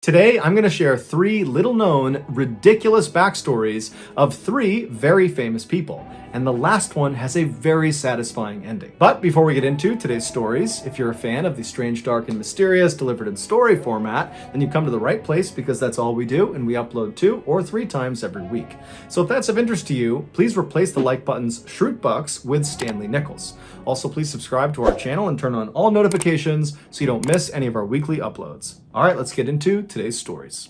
Today, I'm going to share 3 little-known, ridiculous backstories of 3 very famous people, and the last one has a very satisfying ending. But before we get into today's stories, if you're a fan of the strange, dark, and mysterious delivered in story format, then you come to the right place because that's all we do, and we upload 2 or 3 times every week. So if that's of interest to you, please replace the like button's Shroot Bucks with Stanley Nichols. Also, please subscribe to our channel and turn on all notifications so you don't miss any of our weekly uploads. All right, let's get into today's stories.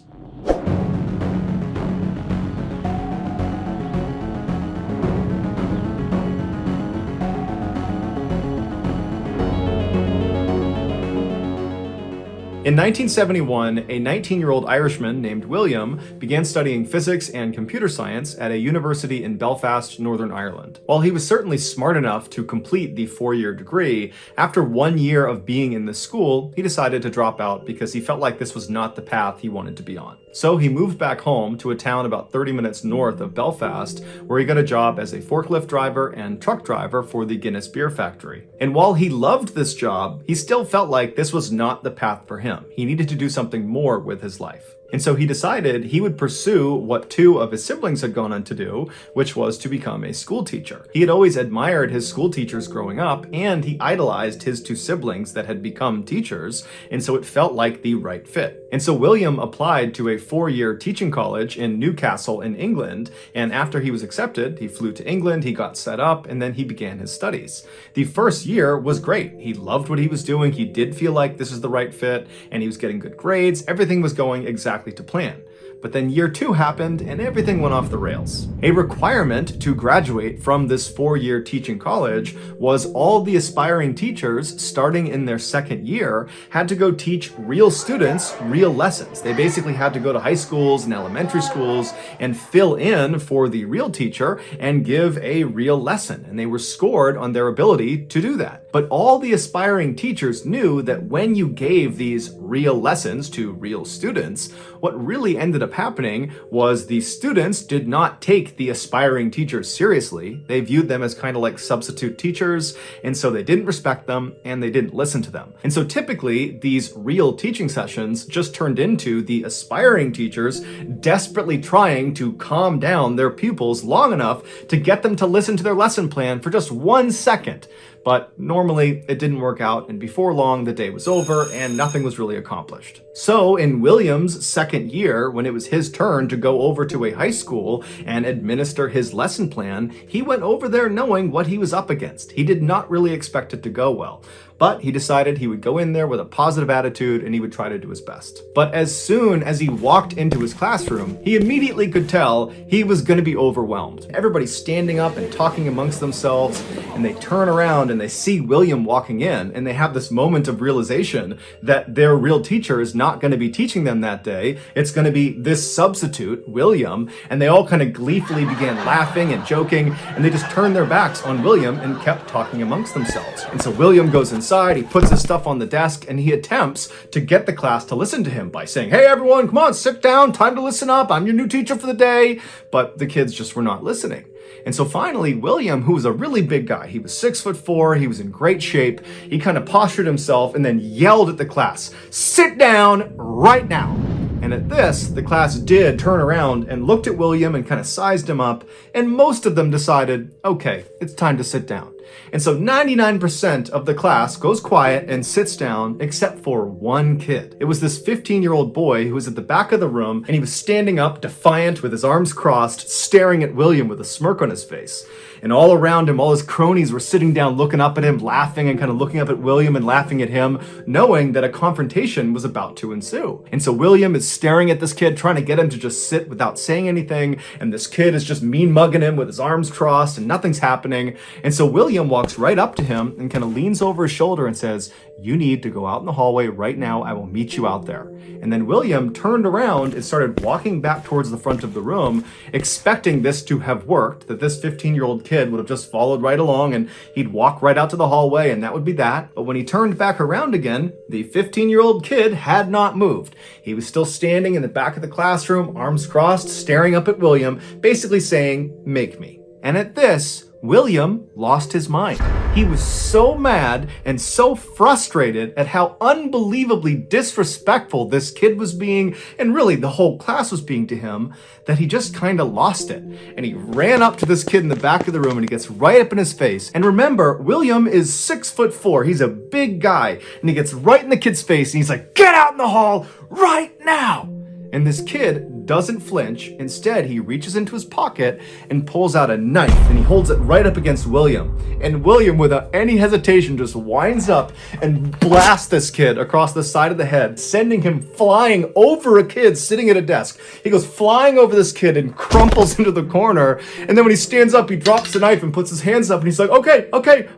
In 1971, a 19-year-old Irishman named William began studying physics and computer science at a university in Belfast, Northern Ireland. While he was certainly smart enough to complete the 4-year degree, after 1 year of being in the school, he decided to drop out because he felt like this was not the path he wanted to be on. So he moved back home to a town about 30 minutes north of Belfast, where he got a job as a forklift driver and truck driver for the Guinness Beer Factory. And while he loved this job, he still felt like this was not the path for him. He needed to do something more with his life. And so he decided he would pursue what 2 of his siblings had gone on to do, which was to become a school teacher. He had always admired his school teachers growing up, and he idolized his 2 siblings that had become teachers, and so it felt like the right fit. And so William applied to a 4-year teaching college in Newcastle in England, and after he was accepted, he flew to England, he got set up, and then he began his studies. The first year was great. He loved what he was doing, he did feel like this is the right fit, and he was getting good grades, everything was going exactly to plan. But then year 2 happened and everything went off the rails. A requirement to graduate from this 4-year teaching college was all the aspiring teachers starting in their 2nd year had to go teach real students real lessons. They basically had to go to high schools and elementary schools and fill in for the real teacher and give a real lesson. And they were scored on their ability to do that. But all the aspiring teachers knew that when you gave these real lessons to real students, what really ended up happening was the students did not take the aspiring teachers seriously. They viewed them as kind of like substitute teachers, and so they didn't respect them and they didn't listen to them. And so typically these real teaching sessions just turned into the aspiring teachers desperately trying to calm down their pupils long enough to get them to listen to their lesson plan for just 1 second. But normally it didn't work out, and before long the day was over and nothing was really accomplished. So in William's 2nd year, when it was his turn to go over to a high school and administer his lesson plan, he went over there knowing what he was up against. He did not really expect it to go well. But he decided he would go in there with a positive attitude and he would try to do his best. But as soon as he walked into his classroom, he immediately could tell he was going to be overwhelmed. Everybody's standing up and talking amongst themselves, and they turn around and they see William walking in, and they have this moment of realization that their real teacher is not going to be teaching them that day. It's going to be this substitute, William, and they all kind of gleefully began laughing and joking, and they just turned their backs on William and kept talking amongst themselves. And so William goes inside, he puts his stuff on the desk, and he attempts to get the class to listen to him by saying, "Hey everyone, come on, sit down, time to listen up, I'm your new teacher for the day." But the kids just were not listening. And so finally, William, who was a really big guy, he was 6'4", he was in great shape, he kind of postured himself and then yelled at the class, "Sit down right now." And at this, the class did turn around and looked at William and kind of sized him up, and most of them decided, okay, it's time to sit down. And so 99% of the class goes quiet and sits down, except for 1 kid. It was this 15-year-old boy who was at the back of the room, and he was standing up, defiant, with his arms crossed, staring at William with a smirk on his face. And all around him, all his cronies were sitting down, looking up at him, laughing, and kind of looking up at William and laughing at him, knowing that a confrontation was about to ensue. And so William is staring at this kid, trying to get him to just sit without saying anything, and this kid is just mean mugging him with his arms crossed, and nothing's happening. And so William walks right up to him and kind of leans over his shoulder and says, "You need to go out in the hallway right now. I will meet you out there." And then William turned around and started walking back towards the front of the room, expecting this to have worked, that this 15-year-old kid would have just followed right along and he'd walk right out to the hallway and that would be that. But when he turned back around again, the 15-year-old kid had not moved. He was still standing in the back of the classroom, arms crossed, staring up at William, basically saying, "Make me." And at this, William lost his mind. He was so mad and so frustrated at how unbelievably disrespectful this kid was being, and really the whole class was being to him, that he just kind of lost it. And he ran up to this kid in the back of the room and he gets right up in his face. And remember, William is 6'4". He's a big guy. And he gets right in the kid's face and he's like, "Get out in the hall right now!" And this kid doesn't flinch. Instead, he reaches into his pocket and pulls out a knife and he holds it right up against William. And William, without any hesitation, just winds up and blasts this kid across the side of the head, sending him flying over a kid sitting at a desk. He goes flying over this kid and crumples into the corner. And then when he stands up, he drops the knife and puts his hands up and he's like, okay,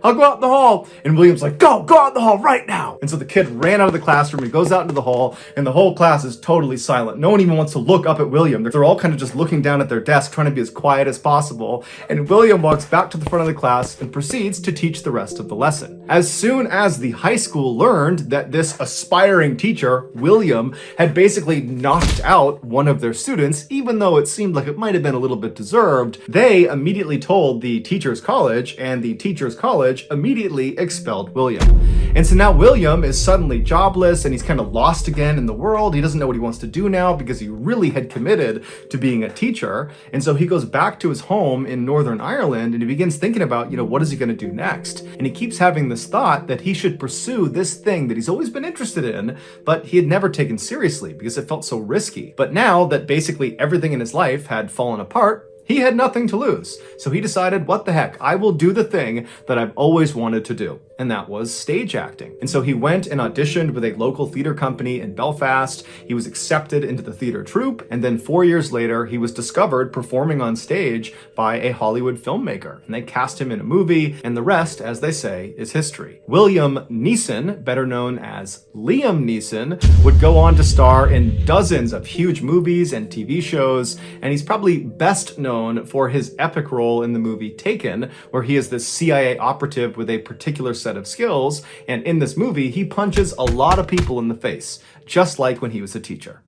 I'll go out in the hall. And William's like, go out in the hall right now. And so the kid ran out of the classroom, he goes out into the hall, and the whole class is totally silent. No one even wants to look up at William. They're all kind of just looking down at their desk, trying to be as quiet as possible. And William walks back to the front of the class and proceeds to teach the rest of the lesson. As soon as the high school learned that this aspiring teacher, William, had basically knocked out one of their students, even though it seemed like it might have been a little bit deserved, they immediately told the teacher's college, and the teacher's college immediately expelled William. And so now William is suddenly jobless and he's kind of lost again in the world. He doesn't know what he wants to do now because he really had committed to being a teacher. And so he goes back to his home in Northern Ireland and he begins thinking about, what is he going to do next? And he keeps having this thought that he should pursue this thing that he's always been interested in, but he had never taken seriously because it felt so risky. But now that basically everything in his life had fallen apart, he had nothing to lose. So he decided, what the heck, I will do the thing that I've always wanted to do. And that was stage acting. And so he went and auditioned with a local theater company in Belfast. He was accepted into the theater troupe. And then 4 years later, he was discovered performing on stage by a Hollywood filmmaker. And they cast him in a movie. And the rest, as they say, is history. William Neeson, better known as Liam Neeson, would go on to star in dozens of huge movies and TV shows. And he's probably best known for his epic role in the movie Taken, where he is this CIA operative with a particular set of skills, and in this movie he punches a lot of people in the face, just like when he was a teacher.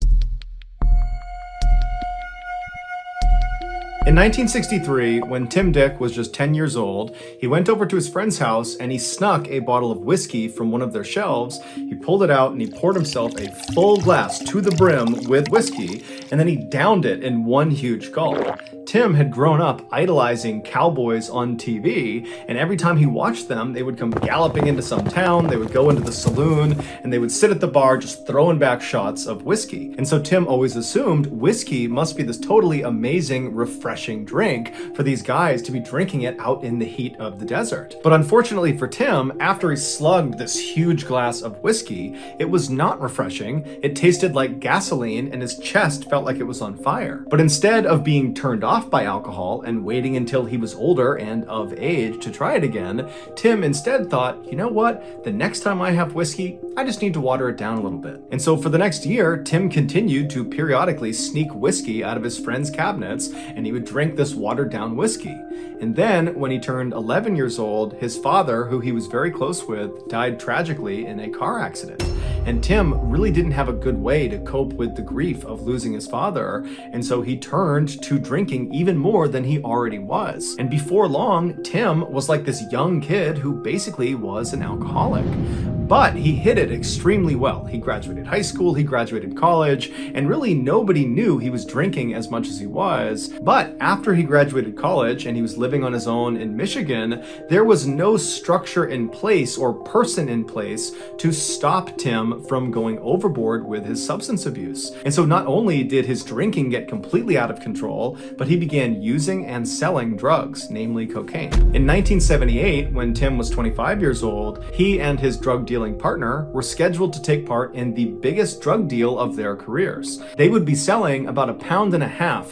In 1963, when Tim Dick was just 10 years old, he went over to his friend's house and he snuck a bottle of whiskey from one of their shelves. He pulled it out and he poured himself a full glass to the brim with whiskey, and then he downed it in one huge gulp. Tim had grown up idolizing cowboys on TV, and every time he watched them, they would come galloping into some town, they would go into the saloon, and they would sit at the bar just throwing back shots of whiskey. And so Tim always assumed whiskey must be this totally amazing, refreshing drink for these guys to be drinking it out in the heat of the desert. But unfortunately for Tim, after he slugged this huge glass of whiskey, it was not refreshing. It tasted like gasoline, and his chest felt like it was on fire. But instead of being turned off by alcohol and waiting until he was older and of age to try it again, Tim instead thought, you know what, the next time I have whiskey, I just need to water it down a little bit. And so for the next year, Tim continued to periodically sneak whiskey out of his friends' cabinets, and he would drink this watered down whiskey. And then when he turned 11 years old, his father, who he was very close with, died tragically in a car accident. And Tim really didn't have a good way to cope with the grief of losing his father, and so he turned to drinking even more than he already was. And before long, Tim was like this young kid who basically was an alcoholic. But he hid it extremely well. He graduated high school, he graduated college, and really nobody knew he was drinking as much as he was. But after he graduated college and he was living on his own in Michigan, there was no structure in place or person in place to stop Tim from going overboard with his substance abuse. And so not only did his drinking get completely out of control, but he began using and selling drugs, namely cocaine. In 1978, when Tim was 25 years old, he and his drug dealing partner were scheduled to take part in the biggest drug deal of their careers. They would be selling about 1.5 pounds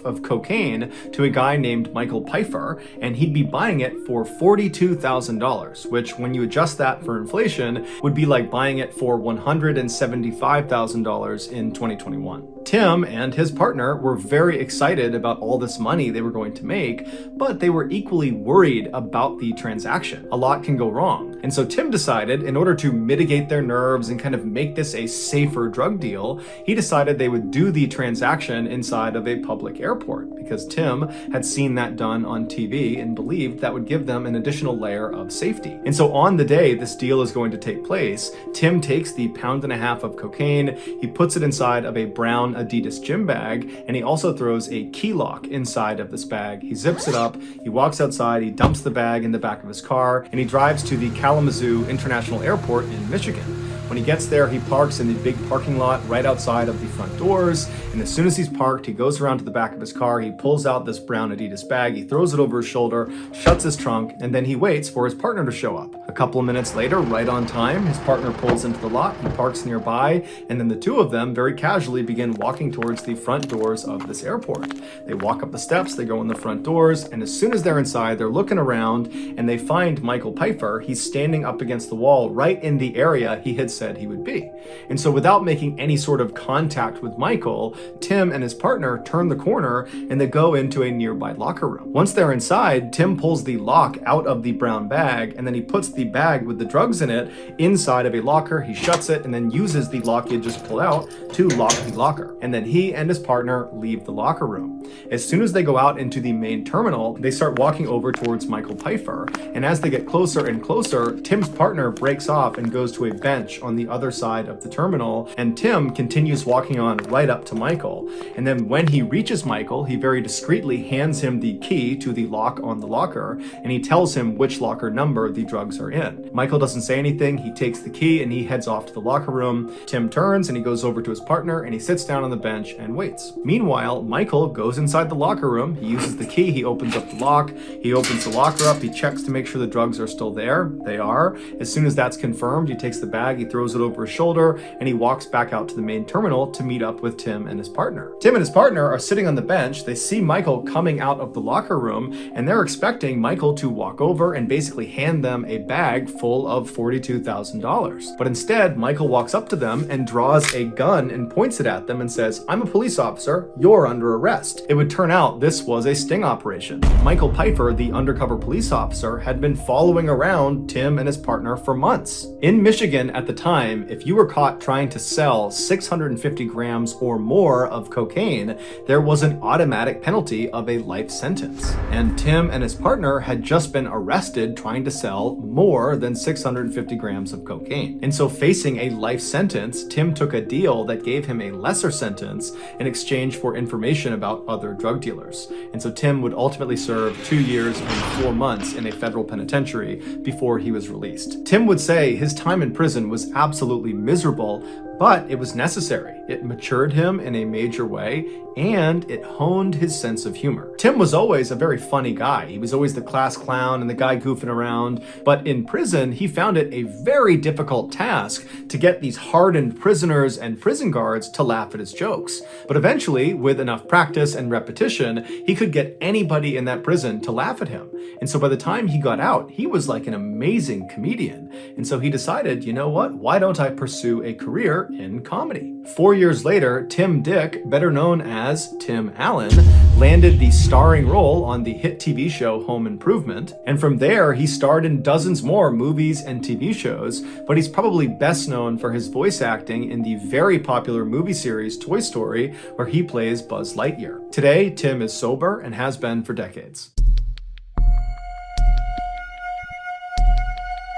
of cocaine to a guy named Michael Pfeiffer, and he'd be buying it for $42,000, which when you adjust that for inflation would be like buying it for $175,000 in 2021. Tim and his partner were very excited about all this money they were going to make, but they were equally worried about the transaction. A lot can go wrong. And so Tim decided, in order to mitigate their nerves and kind of make this a safer drug deal, he decided they would do the transaction inside of a public airport, because Tim had seen that done on TV and believed that would give them an additional layer of safety. And so on the day this deal is going to take place, Tim takes the 1.5 pounds of cocaine, he puts it inside of a brown Adidas gym bag, and he also throws a key lock inside of this bag. He zips it up, he walks outside, he dumps the bag in the back of his car, and he drives to the Kalamazoo International Airport in Michigan. When he gets there, he parks in the big parking lot right outside of the front doors, and as soon as he's parked, he goes around to the back of his car, he pulls out this brown Adidas bag, he throws it over his shoulder, shuts his trunk, and then he waits for his partner to show up. A couple of minutes later, right on time, his partner pulls into the lot, he parks nearby, and then the two of them very casually begin walking towards the front doors of this airport. They walk up the steps, they go in the front doors, and as soon as they're inside, they're looking around, and they find Michael Pfeiffer. He's standing up against the wall right in the area he had said he would be. And so without making any sort of contact with Michael, Tim and his partner turn the corner and they go into a nearby locker room. Once they're inside, Tim pulls the lock out of the brown bag, and then he puts the bag with the drugs in it inside of a locker. He shuts it and then uses the lock he had just pulled out to lock the locker. And then he and his partner leave the locker room. As soon as they go out into the main terminal, they start walking over towards Michael Pfeiffer. And as they get closer and closer, Tim's partner breaks off and goes to a bench on the other side of the terminal, and Tim continues walking on right up to Michael. And then when he reaches Michael, he very discreetly hands him the key to the lock on the locker, and he tells him which locker number the drugs are in. Michael doesn't say anything, he takes the key and he heads off to the locker room. Tim turns and he goes over to his partner and he sits down on the bench and waits. Meanwhile, Michael goes inside the locker room, he uses the key, he opens up the lock, he opens the locker up, he checks to make sure the drugs are still there. They are. As soon as that's confirmed, he takes the bag, he throws it over his shoulder, and he walks back out to the main terminal to meet up with Tim and his partner. Tim and his partner are sitting on the bench, they see Michael coming out of the locker room, and they're expecting Michael to walk over and basically hand them a bag full of $42,000. But instead, Michael walks up to them and draws a gun and points it at them and says, "I'm a police officer, you're under arrest." It would turn out this was a sting operation. Michael Pfeiffer, the undercover police officer, had been following around Tim and his partner for months. In Michigan at the time, if you were caught trying to sell 650 grams or more of cocaine, there was an automatic penalty of a life sentence. And Tim and his partner had just been arrested trying to sell more than 650 grams of cocaine. And so facing a life sentence, Tim took a deal that gave him a lesser sentence in exchange for information about other drug dealers. And so Tim would ultimately serve 2 years and 4 months in a federal penitentiary before he was released. Tim would say his time in prison was absolutely miserable, but it was necessary. It matured him in a major way, and it honed his sense of humor. Tim was always a very funny guy. He was always the class clown and the guy goofing around, but in prison, he found it a very difficult task to get these hardened prisoners and prison guards to laugh at his jokes. But eventually, with enough practice and repetition, he could get anybody in that prison to laugh at him. And so by the time he got out, he was like an amazing comedian. And so he decided, you know what? Why don't I pursue a career in comedy? 4 years later, Tim Dick, better known as Tim Allen, landed the starring role on the hit TV show Home Improvement. And from there, he starred in dozens more movies and TV shows, but he's probably best known for his voice acting in the very popular movie series Toy Story, where he plays Buzz Lightyear. Today, Tim is sober and has been for decades.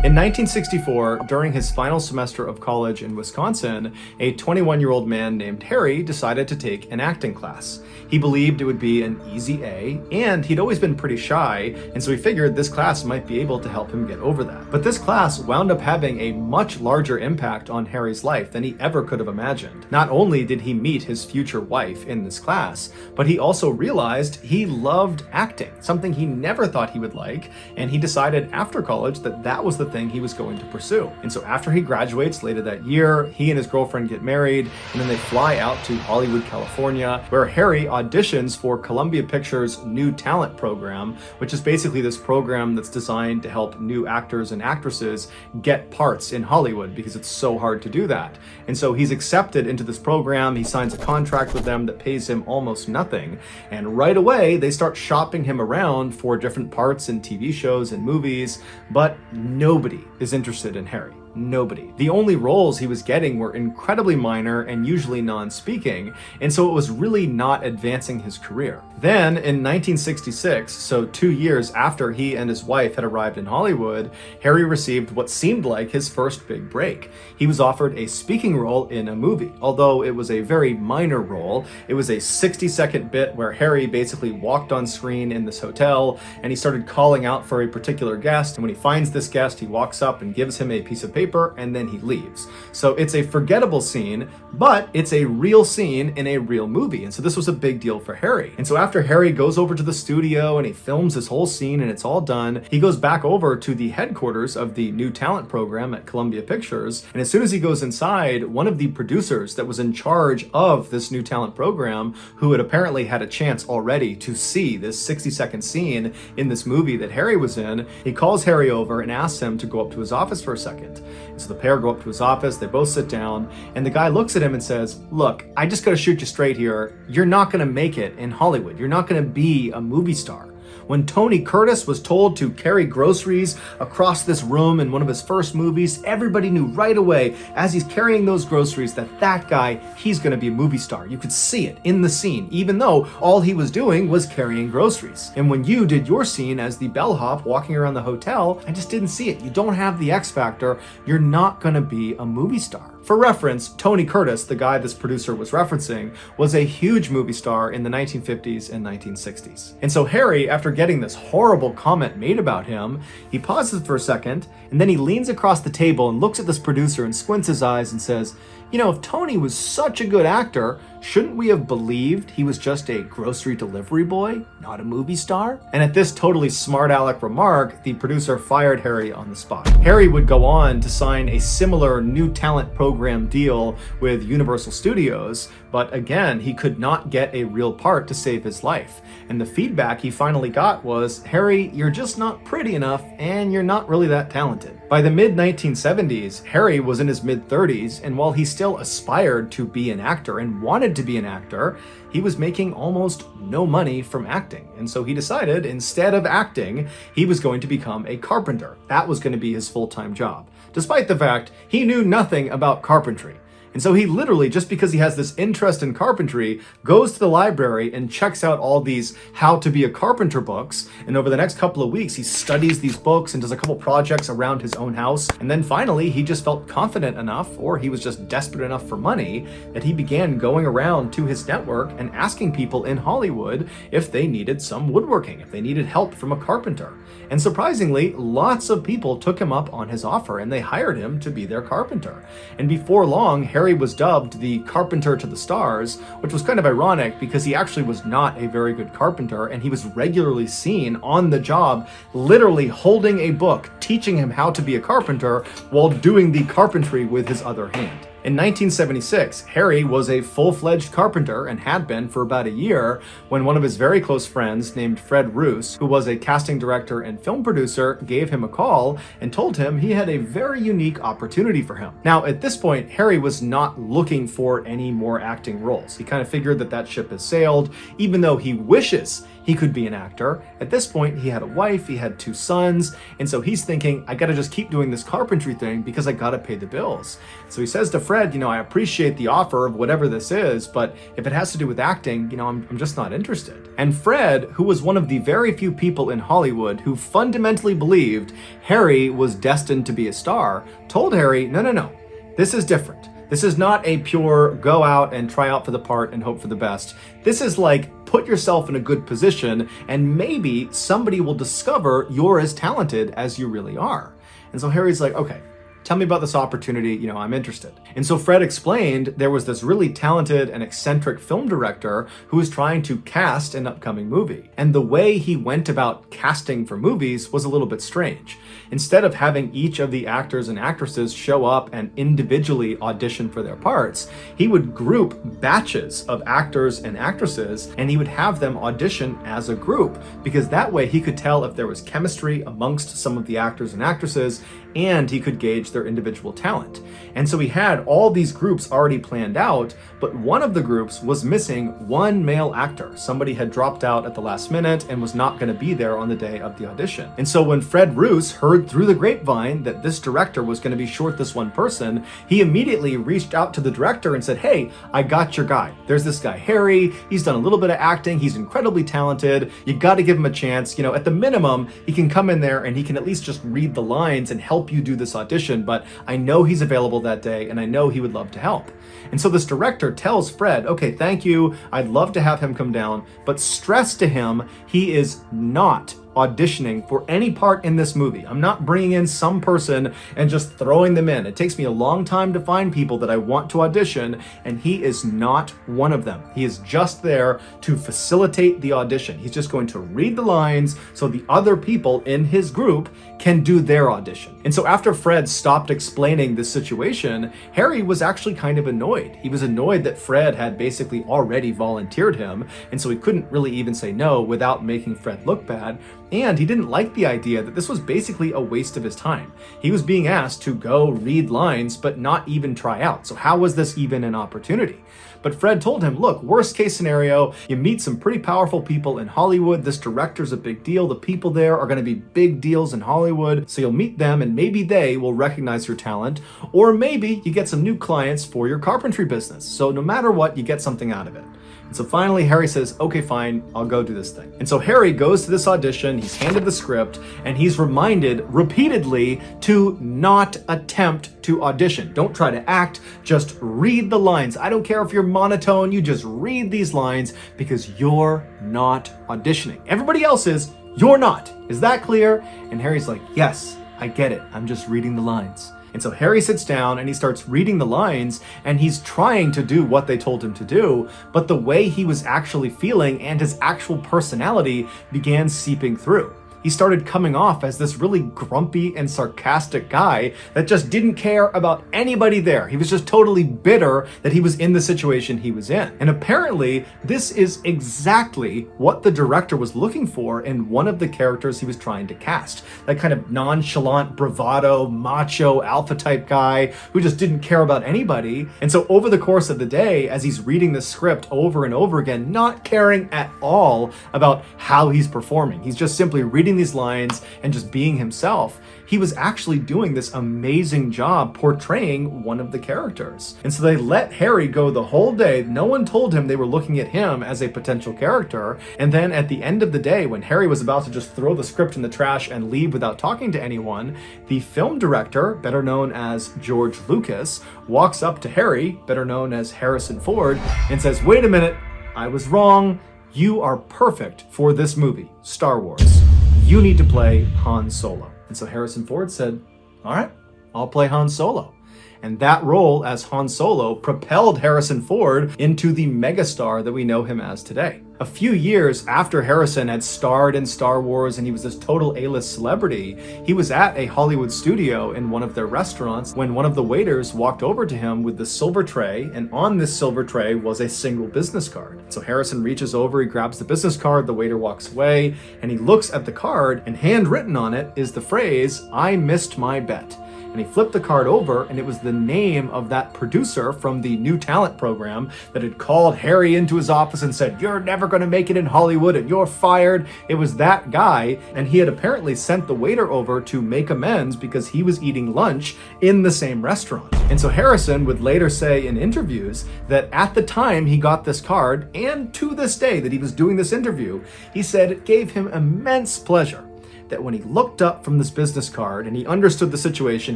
In 1964, during his final semester of college in Wisconsin, a 21-year-old man named Harry decided to take an acting class. He believed it would be an easy A, and he'd always been pretty shy, and so he figured this class might be able to help him get over that. But this class wound up having a much larger impact on Harry's life than he ever could have imagined. Not only did he meet his future wife in this class, but he also realized he loved acting, something he never thought he would like, and he decided after college that that was the thing he was going to pursue. And so after he graduates later that year, he and his girlfriend get married, and then they fly out to Hollywood, California, where Harry auditions for Columbia Pictures' New Talent Program, which is basically this program that's designed to help new actors and actresses get parts in Hollywood because it's so hard to do that. And so he's accepted into this program, he signs a contract with them that pays him almost nothing, and right away they start shopping him around for different parts in TV shows and movies, but nobody nobody is interested in Harry. Nobody. The only roles he was getting were incredibly minor and usually non-speaking, and so it was really not advancing his career. Then, in 1966, so 2 years after he and his wife had arrived in Hollywood, Harry received what seemed like his first big break. He was offered a speaking role in a movie, although it was a very minor role. It was a 60-second bit where Harry basically walked on screen in this hotel, and he started calling out for a particular guest, and when he finds this guest, he walks up and gives him a piece of paper, and then he leaves. So it's a forgettable scene, but it's a real scene in a real movie. And so this was a big deal for Harry. And so after Harry goes over to the studio and he films this whole scene and it's all done, he goes back over to the headquarters of the new talent program at Columbia Pictures. And as soon as he goes inside, one of the producers that was in charge of this new talent program, who had apparently had a chance already to see this 60-second scene in this movie that Harry was in, he calls Harry over and asks him to go up to his office for a second. And so the pair go up to his office, they both sit down, and the guy looks at him and says, "Look, I just gotta shoot you straight here. You're not gonna make it in Hollywood. You're not gonna be a movie star." When Tony Curtis was told to carry groceries across this room in one of his first movies, everybody knew right away as he's carrying those groceries that guy, he's gonna be a movie star. You could see it in the scene, even though all he was doing was carrying groceries. And when you did your scene as the bellhop walking around the hotel, I just didn't see it. You don't have the X factor. You're not gonna be a movie star. For reference, Tony Curtis, the guy this producer was referencing, was a huge movie star in the 1950s and 1960s. And so Harry, after getting this horrible comment made about him, he pauses for a second, and then he leans across the table and looks at this producer and squints his eyes and says, "You know, if Tony was such a good actor, shouldn't we have believed he was just a grocery delivery boy, not a movie star?" And at this totally smart aleck remark, the producer fired Harry on the spot. Harry would go on to sign a similar new talent program deal with Universal Studios, but again, he could not get a real part to save his life. And the feedback he finally got was, "Harry, you're just not pretty enough, and you're not really that talented." By the mid-1970s, Harry was in his mid-30s, and while he still aspired to be an actor and wanted to be an actor, he was making almost no money from acting. And so he decided, instead of acting, he was going to become a carpenter. That was going to be his full-time job, despite the fact he knew nothing about carpentry. And so he literally, just because he has this interest in carpentry, goes to the library and checks out all these how to be a carpenter books. And over the next couple of weeks, he studies these books and does a couple projects around his own house. And then finally, he just felt confident enough, or he was just desperate enough for money, that he began going around to his network and asking people in Hollywood if they needed some woodworking, if they needed help from a carpenter. And surprisingly, lots of people took him up on his offer and they hired him to be their carpenter. And before long, Harry was dubbed the Carpenter to the Stars, which was kind of ironic because he actually was not a very good carpenter, and he was regularly seen on the job, literally holding a book, teaching him how to be a carpenter while doing the carpentry with his other hand. In 1976, Harry was a full-fledged carpenter and had been for about a year when one of his very close friends named Fred Roos, who was a casting director and film producer, gave him a call and told him he had a very unique opportunity for him. Now, at this point, Harry was not looking for any more acting roles. He kind of figured that ship has sailed, even though he wishes he could be an actor. At this point, he had a wife, he had 2 sons, and so he's thinking, I gotta just keep doing this carpentry thing because I gotta pay the bills. So he says to Fred, I appreciate the offer of whatever this is, but if it has to do with acting, I'm just not interested. And Fred, who was one of the very few people in Hollywood who fundamentally believed Harry was destined to be a star, told Harry, no, this is different. This is not a pure go out and try out for the part and hope for the best. This is like, put yourself in a good position and maybe somebody will discover you're as talented as you really are. And so Harry's like, okay, tell me about this opportunity, I'm interested. And so Fred explained there was this really talented and eccentric film director who was trying to cast an upcoming movie. And the way he went about casting for movies was a little bit strange. Instead of having each of the actors and actresses show up and individually audition for their parts, he would group batches of actors and actresses, and he would have them audition as a group, because that way he could tell if there was chemistry amongst some of the actors and actresses, and he could gauge their individual talent. And so he had all these groups already planned out, but one of the groups was missing one male actor. Somebody had dropped out at the last minute and was not going to be there on the day of the audition. And so when Fred Roos heard through the grapevine that this director was going to be short this one person, he immediately reached out to the director and said, "Hey, I got your guy. There's this guy, Harry. He's done a little bit of acting. He's incredibly talented. You got to give him a chance. You know, at the minimum, he can come in there and he can at least just read the lines and help you do this audition, but I know he's available that day and I know he would love to help." And so this director tells Fred, "Okay, thank you. I'd love to have him come down, but stress to him he is not auditioning for any part in this movie. I'm not bringing in some person and just throwing them in. It takes me a long time to find people that I want to audition, and he is not one of them. He is just there to facilitate the audition. He's just going to read the lines so the other people in his group can do their audition." And so after Fred stopped explaining this situation, Harry was actually kind of annoyed. He was annoyed that Fred had basically already volunteered him, and so he couldn't really even say no without making Fred look bad. And he didn't like the idea that this was basically a waste of his time. He was being asked to go read lines, but not even try out. So how was this even an opportunity? But Fred told him, "Look, worst case scenario, you meet some pretty powerful people in Hollywood. This director's a big deal. The people there are going to be big deals in Hollywood. So you'll meet them and maybe they will recognize your talent. Or maybe you get some new clients for your carpentry business. So no matter what, you get something out of it." And so finally, Harry says, "Okay, fine, I'll go do this thing." And so Harry goes to this audition, he's handed the script, and he's reminded repeatedly to not attempt to audition. Don't try to act, just read the lines. I don't care if you're monotone, you just read these lines because you're not auditioning. Everybody else is, you're not. Is that clear? And Harry's like, "Yes, I get it. I'm just reading the lines." And so Harry sits down and he starts reading the lines and he's trying to do what they told him to do, but the way he was actually feeling and his actual personality began seeping through. He started coming off as this really grumpy and sarcastic guy that just didn't care about anybody there. He was just totally bitter that he was in the situation he was in. And apparently, this is exactly what the director was looking for in one of the characters he was trying to cast. That kind of nonchalant, bravado, macho, alpha type guy who just didn't care about anybody. And so over the course of the day, as he's reading the script over and over again, not caring at all about how he's performing, he's just simply reading these lines and just being himself, he was actually doing this amazing job portraying one of the characters. And so they let Harry go the whole day. No one told him they were looking at him as a potential character. And then at the end of the day, when Harry was about to just throw the script in the trash and leave without talking to anyone, the film director, better known as George Lucas, walks up to Harry, better known as Harrison Ford, and says, "Wait a minute, I was wrong. You are perfect for this movie, Star Wars. You need to play Han Solo." And so Harrison Ford said, "All right, I'll play Han Solo." And that role as Han Solo propelled Harrison Ford into the megastar that we know him as today. A few years after Harrison had starred in Star Wars and he was this total A-list celebrity, he was at a Hollywood studio in one of their restaurants when one of the waiters walked over to him with the silver tray, and on this silver tray was a single business card. So Harrison reaches over, he grabs the business card, the waiter walks away, and he looks at the card, and handwritten on it is the phrase, "I missed my bet." And he flipped the card over, and it was the name of that producer from the new talent program that had called Harry into his office and said, "You're never going to make it in Hollywood and you're fired." It was that guy, and he had apparently sent the waiter over to make amends because he was eating lunch in the same restaurant. And so Harrison would later say in interviews that at the time he got this card, and to this day that he was doing this interview, he said it gave him immense pleasure that when he looked up from this business card and he understood the situation,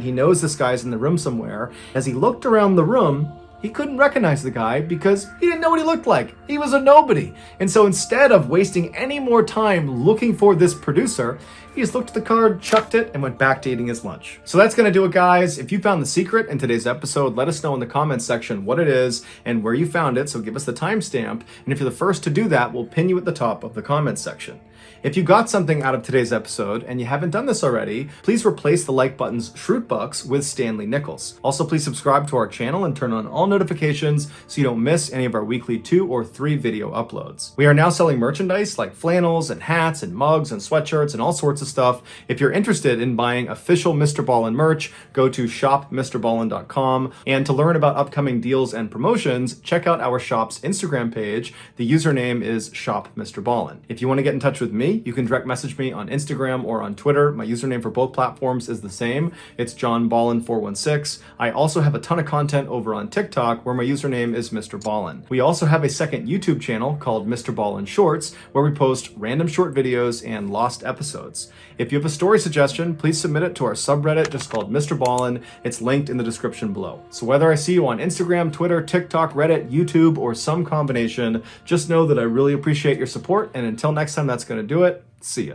he knows this guy's in the room somewhere, as he looked around the room, he couldn't recognize the guy because he didn't know what he looked like. He was a nobody. And so instead of wasting any more time looking for this producer, he just looked at the card, chucked it, and went back to eating his lunch. So that's gonna do it, guys. If you found the secret in today's episode, let us know in the comments section what it is and where you found it, so give us the timestamp. And if you're the first to do that, we'll pin you at the top of the comments section. If you got something out of today's episode and you haven't done this already, please replace the like button's Schrootbucks with Stanley Nichols. Also, please subscribe to our channel and turn on all notifications so you don't miss any of our weekly 2 or 3 video uploads. We are now selling merchandise like flannels and hats and mugs and sweatshirts and all sorts of of stuff. If you're interested in buying official MrBallen merch, go to shopmrballen.com. And to learn about upcoming deals and promotions, check out our shop's Instagram page. The username is shopmrballen. If you want to get in touch with me, you can direct message me on Instagram or on Twitter. My username for both platforms is the same. It's johnballen416. I also have a ton of content over on TikTok where my username is MrBallen. We also have a second YouTube channel called MrBallen Shorts where we post random short videos and lost episodes. If you have a story suggestion, please submit it to our subreddit just called MrBallen. It's linked in the description below. So whether I see you on Instagram, Twitter, TikTok, Reddit, YouTube, or some combination, just know that I really appreciate your support, and until next time, that's going to do it. See ya.